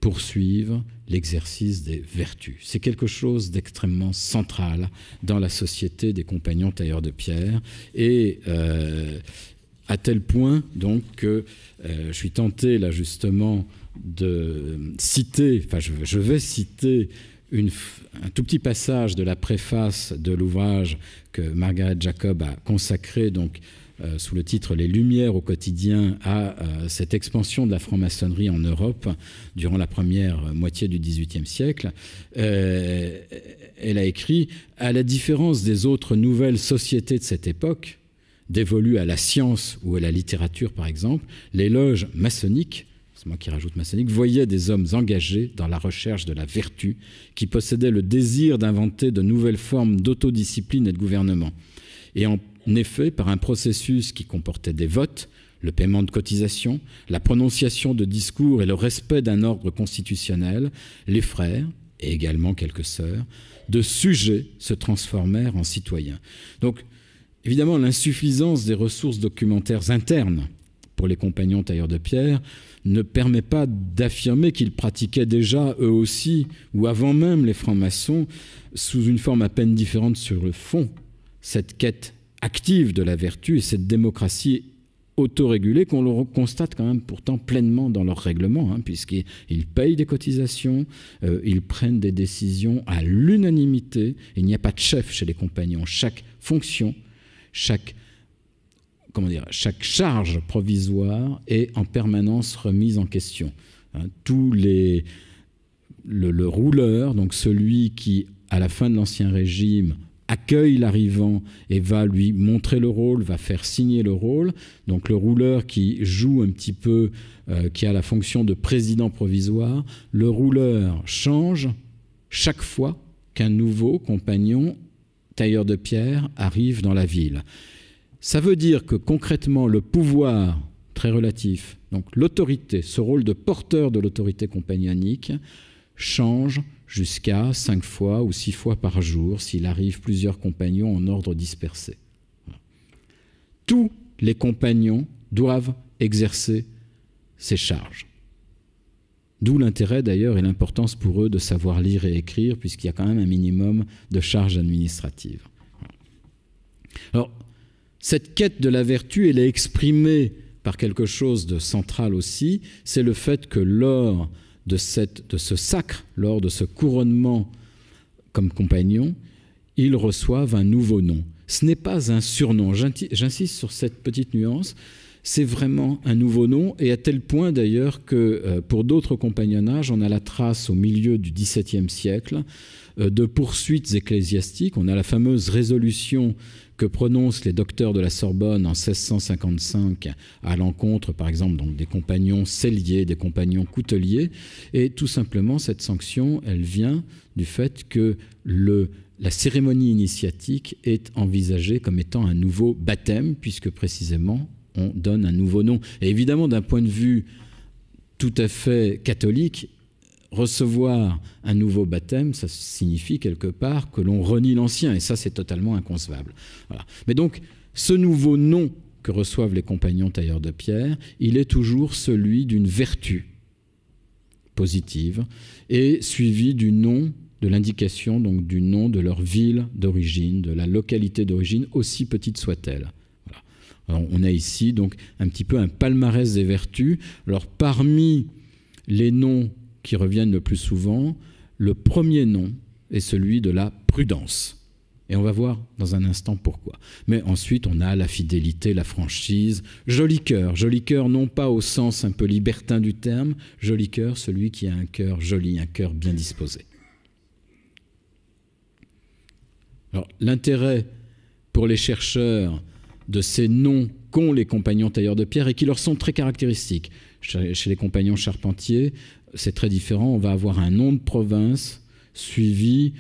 poursuivent l'exercice des vertus. C'est quelque chose d'extrêmement central dans la société des compagnons tailleurs de pierre, et à tel point donc que je suis tenté là justement de citer, enfin je vais citer un tout petit passage de la préface de l'ouvrage que Margaret Jacob a consacré donc sous le titre « Les Lumières au quotidien » à cette expansion de la franc-maçonnerie en Europe durant la première moitié du XVIIIe siècle. Elle a écrit « À la différence des autres nouvelles sociétés de cette époque, dévolues à la science ou à la littérature par exemple, les loges maçonniques, c'est moi qui rajoute maçonnique, voyaient des hommes engagés dans la recherche de la vertu, qui possédaient le désir d'inventer de nouvelles formes d'autodiscipline et de gouvernement. Et en effet, par un processus qui comportait des votes, le paiement de cotisations, la prononciation de discours et le respect d'un ordre constitutionnel, les frères, et également quelques sœurs, de sujets se transformèrent en citoyens. » Donc, évidemment, l'insuffisance des ressources documentaires internes pour les compagnons tailleurs de pierre ne permet pas d'affirmer qu'ils pratiquaient déjà, eux aussi, ou avant même les francs-maçons, sous une forme à peine différente sur le fond, cette quête active de la vertu et cette démocratie autorégulée qu'on le constate quand même pourtant pleinement dans leur règlement, puisqu'ils payent des cotisations, ils prennent des décisions à l'unanimité, il n'y a pas de chef chez les compagnons, chaque fonction, chaque charge provisoire est en permanence remise en question. Le rouleur, donc celui qui, à la fin de l'Ancien Régime, accueille l'arrivant et va lui montrer le rôle, va faire signer le rôle. Donc le rouleur qui joue un petit peu, qui a la fonction de président provisoire, le rouleur change chaque fois qu'un nouveau compagnon tailleur de pierre arrive dans la ville. Ça veut dire que concrètement, le pouvoir très relatif, donc l'autorité, ce rôle de porteur de l'autorité compagnonique, change jusqu'à 5 fois ou 6 fois par jour s'il arrive plusieurs compagnons en ordre dispersé. Tous les compagnons doivent exercer ces charges. D'où l'intérêt d'ailleurs et l'importance pour eux de savoir lire et écrire, puisqu'il y a quand même un minimum de charges administratives. Alors, cette quête de la vertu, elle est exprimée par quelque chose de central aussi, c'est le fait que lors de ce sacre, lors de ce couronnement comme compagnon, ils reçoivent un nouveau nom. Ce n'est pas un surnom, j'insiste sur cette petite nuance, c'est vraiment un nouveau nom, et à tel point d'ailleurs que pour d'autres compagnonnages, on a la trace au milieu du XVIIe siècle de poursuites ecclésiastiques. On a la fameuse résolution que prononcent les docteurs de la Sorbonne en 1655 à l'encontre, par exemple, donc, des compagnons selliers, des compagnons couteliers. Et tout simplement, cette sanction, elle vient du fait que la cérémonie initiatique est envisagée comme étant un nouveau baptême, puisque précisément, on donne un nouveau nom. Et évidemment, d'un point de vue tout à fait catholique, recevoir un nouveau baptême, ça signifie quelque part que l'on renie l'ancien, et ça, c'est totalement inconcevable. Voilà. Mais donc, ce nouveau nom que reçoivent les compagnons tailleurs de pierre, il est toujours celui d'une vertu positive, et suivi du nom, de l'indication donc du nom de leur ville d'origine, de la localité d'origine, aussi petite soit-elle. Voilà. Alors, on a ici donc un petit peu un palmarès des vertus. Alors, parmi les noms qui reviennent le plus souvent, le premier nom est celui de la prudence. Et on va voir dans un instant pourquoi. Mais ensuite, on a la fidélité, la franchise, joli cœur non pas au sens un peu libertin du terme, joli cœur, celui qui a un cœur joli, un cœur bien disposé. Alors, l'intérêt pour les chercheurs de ces noms qu'ont les compagnons tailleurs de pierre et qui leur sont très caractéristiques. Chez les compagnons charpentiers, c'est très différent. On va avoir un nom de province suivi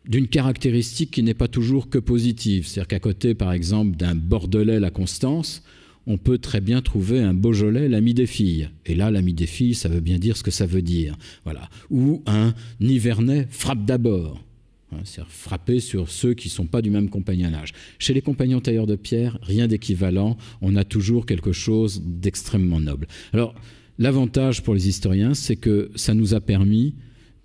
d'une caractéristique qui n'est pas toujours que positive. C'est-à-dire qu'à côté, par exemple, d'un Bordelais, la Constance, on peut très bien trouver un Beaujolais, l'ami des filles. Et là, l'ami des filles, ça veut bien dire ce que ça veut dire. Voilà. Ou un Nivernais, frappe d'abord. C'est-à-dire frapper sur ceux qui ne sont pas du même compagnonnage. Chez les compagnons tailleurs de pierre, rien d'équivalent. On a toujours quelque chose d'extrêmement noble. Alors, l'avantage pour les historiens, c'est que ça nous a permis,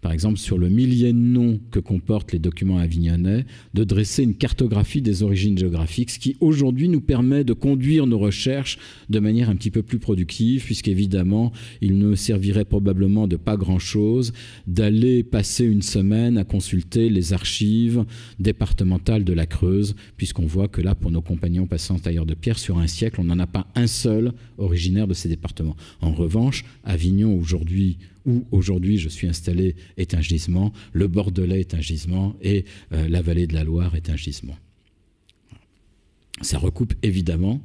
par exemple sur le millier de noms que comportent les documents avignonnais, de dresser une cartographie des origines géographiques, ce qui aujourd'hui nous permet de conduire nos recherches de manière un petit peu plus productive, puisqu'évidemment, il ne servirait probablement de pas grand-chose d'aller passer une semaine à consulter les archives départementales de la Creuse, puisqu'on voit que là, pour nos compagnons passant tailleurs de pierre, sur un siècle, on n'en a pas un seul originaire de ces départements. En revanche, Avignon aujourd'hui, où aujourd'hui je suis installé, est un gisement, le Bordelais est un gisement et la vallée de la Loire est un gisement. Ça recoupe évidemment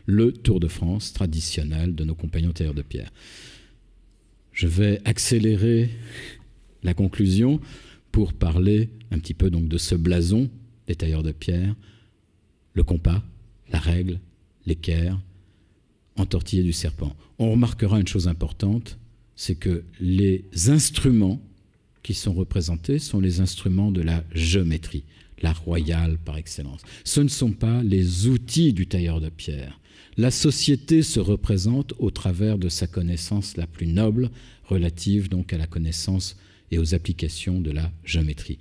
le Tour de France traditionnel de nos compagnons tailleurs de pierre. Je vais accélérer la conclusion pour parler un petit peu donc de ce blason des tailleurs de pierre, le compas, la règle, l'équerre, entortillé du serpent. On remarquera une chose importante, c'est que les instruments qui sont représentés sont les instruments de la géométrie, la royale par excellence. Ce ne sont pas les outils du tailleur de pierre. La société se représente au travers de sa connaissance la plus noble, relative donc à la connaissance et aux applications de la géométrie.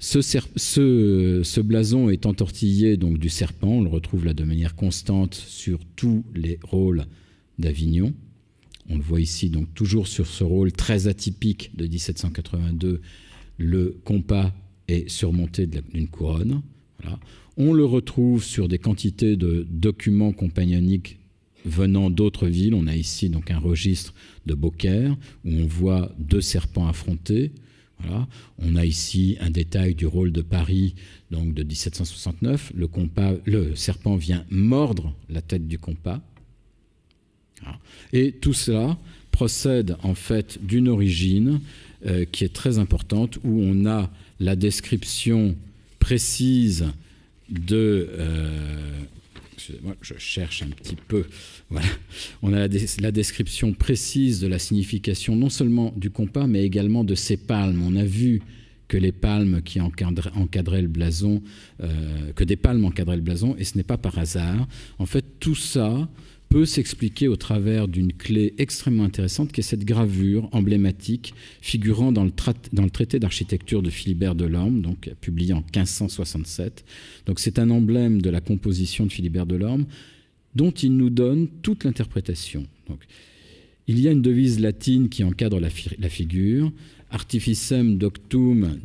Ce blason est entortillé donc du serpent, on le retrouve là de manière constante sur tous les rôles d'Avignon. On le voit ici, donc toujours sur ce rôle très atypique de 1782, le compas est surmonté d'une couronne. Voilà. On le retrouve sur des quantités de documents compagnonniques venant d'autres villes. On a ici donc un registre de Beaucaire où on voit deux serpents affrontés. Voilà. On a ici un détail du rôle de Paris donc de 1769. Le serpent vient mordre la tête du compas. Et tout cela procède en fait d'une origine qui est très importante, où on a la description précise de... excusez-moi, je cherche un petit peu. Voilà. On a la description précise de la signification non seulement du compas, mais également de ses palmes. On a vu que les palmes qui encadraient le blason, que des palmes encadraient le blason, et ce n'est pas par hasard. En fait, tout ça peut s'expliquer au travers d'une clé extrêmement intéressante qui est cette gravure emblématique figurant dans le traité d'architecture de Philibert Delorme, donc publié en 1567. Donc c'est un emblème de la composition de Philibert Delorme dont il nous donne toute l'interprétation. Donc, il y a une devise latine qui encadre la figure, artificem doctum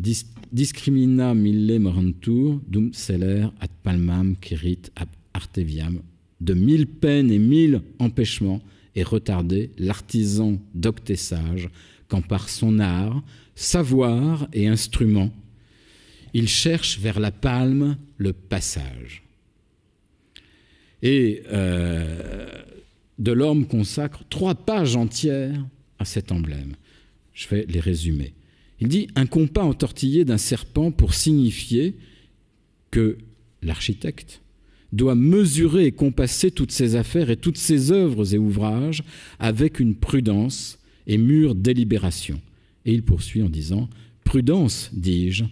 discrimina mille morantur dum celer ad palmam querit ab arteviam. De 1000 peines et 1000 empêchements est retardé l'artisan doctessage quand par son art, savoir et instrument, il cherche vers la palme le passage. Et Delorme consacre 3 pages entières à cet emblème. Je vais les résumer. Il dit « Un compas entortillé d'un serpent pour signifier que l'architecte doit mesurer et compasser toutes ses affaires et toutes ses œuvres et ouvrages avec une prudence et mûre délibération. » Et il poursuit en disant « Prudence, dis-je,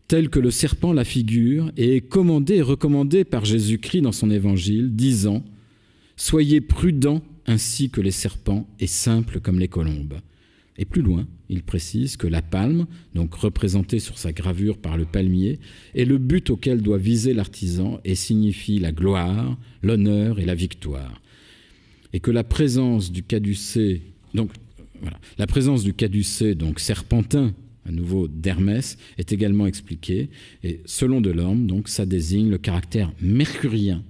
telle que le serpent la figure et est commandée et recommandée par Jésus-Christ dans son évangile, disant « Soyez prudents ainsi que les serpents et simples comme les colombes. » Et plus loin, il précise que la palme, donc représentée sur sa gravure par le palmier, est le but auquel doit viser l'artisan et signifie la gloire, l'honneur et la victoire. Et que la présence du caducée... Donc, voilà. La présence du caducée, donc serpentin, à nouveau d'Hermès, est également expliquée. Et selon Delorme, donc, ça désigne le caractère mercurien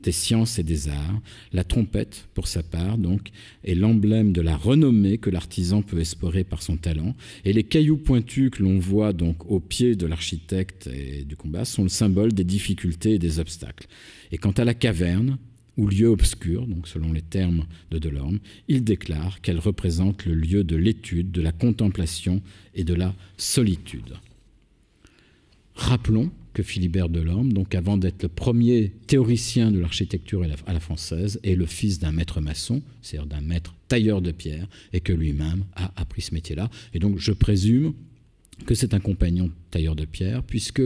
des sciences et des arts. La trompette, pour sa part, donc, est l'emblème de la renommée que l'artisan peut espérer par son talent. Et les cailloux pointus que l'on voit donc au pied de l'architecte et du combat sont le symbole des difficultés et des obstacles. Et quant à la caverne, ou lieu obscur, donc selon les termes de Delorme, il déclare qu'elle représente le lieu de l'étude, de la contemplation et de la solitude. Rappelons que Philibert Delorme, donc avant d'être le premier théoricien de l'architecture à la française, est le fils d'un maître maçon, c'est-à-dire d'un maître tailleur de pierre, et que lui-même a appris ce métier-là. Et donc je présume que c'est un compagnon tailleur de pierre, puisque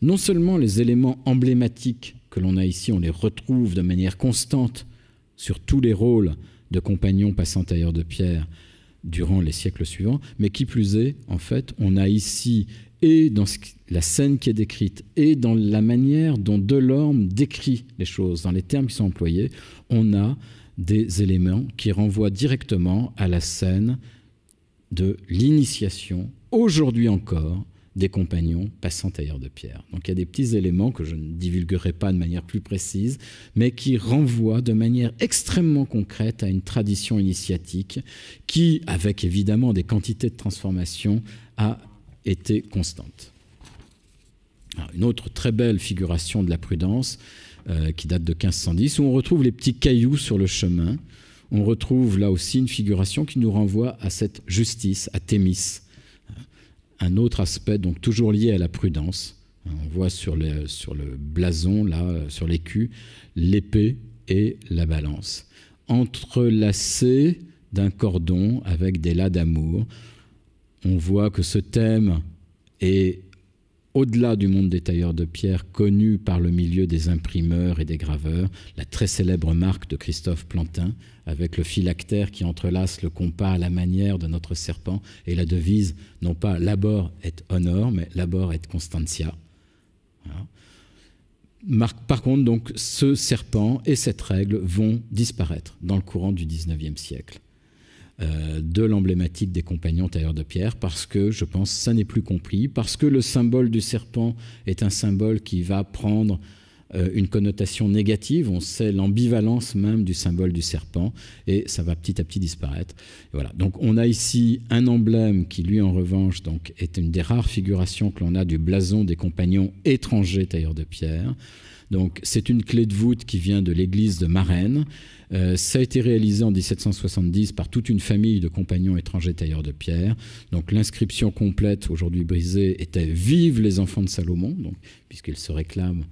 non seulement les éléments emblématiques que l'on a ici, on les retrouve de manière constante sur tous les rôles de compagnons passant tailleur de pierre durant les siècles suivants, mais qui plus est, en fait, on a ici, et dans la scène qui est décrite, et dans la manière dont Delorme décrit les choses, dans les termes qui sont employés, on a des éléments qui renvoient directement à la scène de l'initiation, aujourd'hui encore, des compagnons passant tailleurs de pierre. Donc il y a des petits éléments que je ne divulguerai pas de manière plus précise, mais qui renvoient de manière extrêmement concrète à une tradition initiatique qui, avec évidemment des quantités de transformation, a été constante. Alors, une autre très belle figuration de la prudence qui date de 1510, où on retrouve les petits cailloux sur le chemin. On retrouve là aussi une figuration qui nous renvoie à cette justice, à Thémis. Un autre aspect, donc toujours lié à la prudence. On voit sur le blason, là, sur l'écu, l'épée et la balance. Entrelacés d'un cordon avec des lacs d'amour, on voit que ce thème est au-delà du monde des tailleurs de pierre, connu par le milieu des imprimeurs et des graveurs, la très célèbre marque de Christophe Plantin, avec le phylactère qui entrelace le compas à la manière de notre serpent, et la devise, non pas labor et honor, mais labor et constantia. Voilà. Par contre, donc, ce serpent et cette règle vont disparaître dans le courant du XIXe siècle. De l'emblématique des compagnons tailleurs de pierre, parce que, je pense, ça n'est plus compris, parce que le symbole du serpent est un symbole qui va prendre une connotation négative. On sait l'ambivalence même du symbole du serpent, et ça va petit à petit disparaître. Et voilà. Donc on a ici un emblème qui, lui, en revanche, donc, est une des rares figurations que l'on a du blason des compagnons étrangers tailleurs de pierre. Donc c'est une clé de voûte qui vient de l'église de Marennes. Ça a été réalisé en 1770 par toute une famille de compagnons étrangers tailleurs de pierre. Donc l'inscription complète, aujourd'hui brisée, était « Vive les enfants de Salomon », puisqu'il se réclame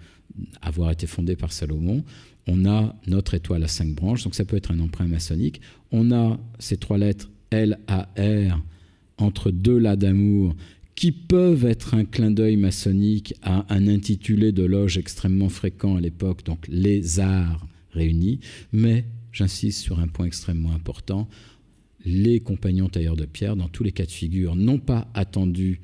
avoir été fondé par Salomon. On a notre étoile à 5 branches, donc ça peut être un emprunt maçonnique. On a ces 3 lettres L-A-R entre 2 lacs d'amour qui peuvent être un clin d'œil maçonnique à un intitulé de loge extrêmement fréquent à l'époque, donc les arts réunis. Mais j'insiste sur un point extrêmement important, les compagnons tailleurs de pierre, dans tous les cas de figure, n'ont pas attendu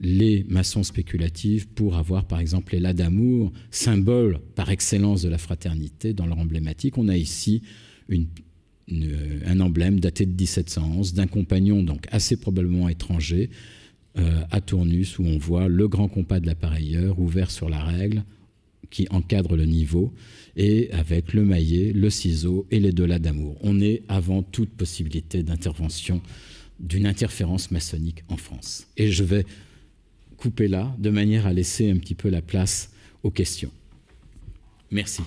les maçons spéculatifs pour avoir, par exemple, les lacs d'amour, symbole par excellence de la fraternité dans leur emblématique. On a ici un emblème daté de 1711 d'un compagnon, donc assez probablement étranger, à Tournus, où on voit le grand compas de l'appareilleur ouvert sur la règle qui encadre le niveau, et avec le maillet, le ciseau et les 2 lacs d'amour. On est avant toute possibilité d'intervention, d'une interférence maçonnique en France. Et je vais couper là, de manière à laisser un petit peu la place aux questions. Merci.